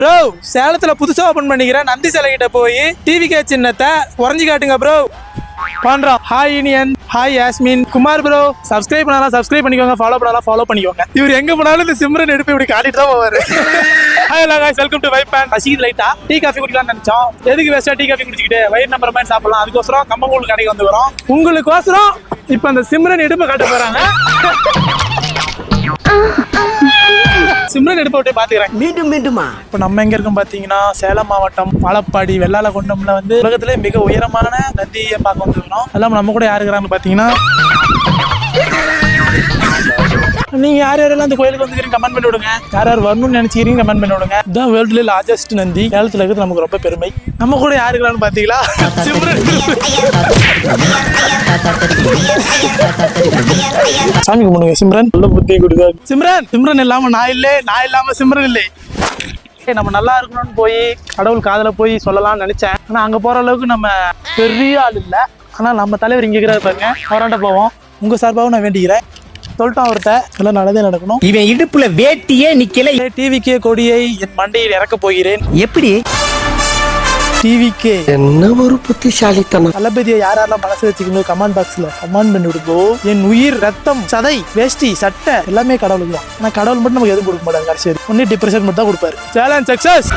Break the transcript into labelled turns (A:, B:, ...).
A: Bro சேலத்துல புதுசா open பண்ணிக்கிறேன் நந்தி சிலை கிட்ட போய் டிவிகே சின்னத்தை உறைஞ்சி காட்டுங்க ப்ரோ. பண்றோம். Hi Iniyan, hi Yasmin, Kumar bro. Subscribe பண்ணலாம் சப்ஸ்கிரைப் பண்ணிக்கோங்க, ஃபாலோ பண்ணலாம் ஃபாலோ பண்ணிக்கோங்க. இவர் எங்க போனாலும் இந்த சிம்ரன் எடுப்பு இப்படி காட்டிட்டு தான் போவாரு. ஹாய் எல்லா guys, welcome to vibe and பசிக்குது லைட்டா. டீ காஃபி குடிக்கலாம்னு நினைச்சோம். எதுக்கு வேஸ்டா டீ காஃபி குடிச்சிக்கிட்டு வயிறு நம்பர் மாதிரி சாப்பிடலாம். அதுக்கோசரம் கம்மங்கூழ் கடைக்கு வந்து வரோம். உங்களுக்கோசரம் இப்ப அந்த சிம்ரன் எடுப்பை காட்ட போறாங்க. சிம்ரன் எடுப்பை விட்டு பாத்துக்கிறேன்.
B: மீண்டுமா
A: இப்போ நம்ம எங்க இருக்கோம் பாத்தீங்கன்னா சேலம் மாவட்டம் வாழப்பாடி வெள்ளாளகுண்டம்ல வந்து உலகத்திலே மிக உயரமான நந்தியை பார்க்க வந்துருக்கோம். அதெல்லாம் நம்ம கூட யாரு இருக்கிறாங்கன்னு பாத்தீங்கன்னா, நீங்க யார் யாரெல்லாம் இந்த கோயிலுக்கு வந்துக்கிறீங்க கமெண்ட் பண்ணி விடுங்க. யார் யார் வரணும்னு நினைச்சிக்கிறீங்க கமெண்ட் பண்ணி விடுங்க. இதுதான் வேர்ல்டுல லார்ஜஸ்ட் நந்தி. சேலத்துல இருக்கிறது நமக்கு ரொம்ப பெருமை. நம்ம கூட யாரு இருக்கிறான்னு பாத்தீங்களா, சிம்ரன். சாமி கும்பிடுங்க சிம்ரன், நல்ல புத்தி கொடுங்க சிம்ரன். சிம்ரன் இல்லாம நான் இல்லை, நான் இல்லாம சிம்ரன் இல்லை. நம்ம நல்லா இருக்கணும்னு போய் கடவுள் காதல போய் சொல்லலாம்னு நினைச்சேன். ஆனா அங்க போற அளவுக்கு நம்ம பெரிய ஆள் இல்லை. ஆனா நம்ம தலைவர் இங்க இருக்கிறாரு பாருங்க, அவராண்ட போவோம். உங்க சார்பாகவும் நான் வேண்டிக்கிறேன். சொல்லிட்டோம் அவர்கிட்ட எல்லாம் நல்லதே நடக்கணும்.
B: இவன் இடுப்புல வேட்டியே நிக்கல.
A: டிவிகே கொடியை என் மண்டையில் இறக்க போகிறேன்.
B: எப்படி
A: டிவிகே
B: என்ன ஒரு புத்திசாலித்தனம்.
A: தளபதியை யாரெல்லாம் மனசு வச்சுக்கணும் கமெண்ட் பாக்ஸ்ல கமெண்ட் பண்ணி விடுப்போ. என் உயிர், ரத்தம், சதை, வேஷ்டி, சட்டை எல்லாமே கடவுளுக்கு தான். ஆனா கடவுள் மட்டும் நமக்கு எதுவும் கொடுக்க மாட்டாங்க. கடைசி ஒன்னும் டிப்ரெஷன் மட்டும் தான் கொடுப்பாரு. Challenge success.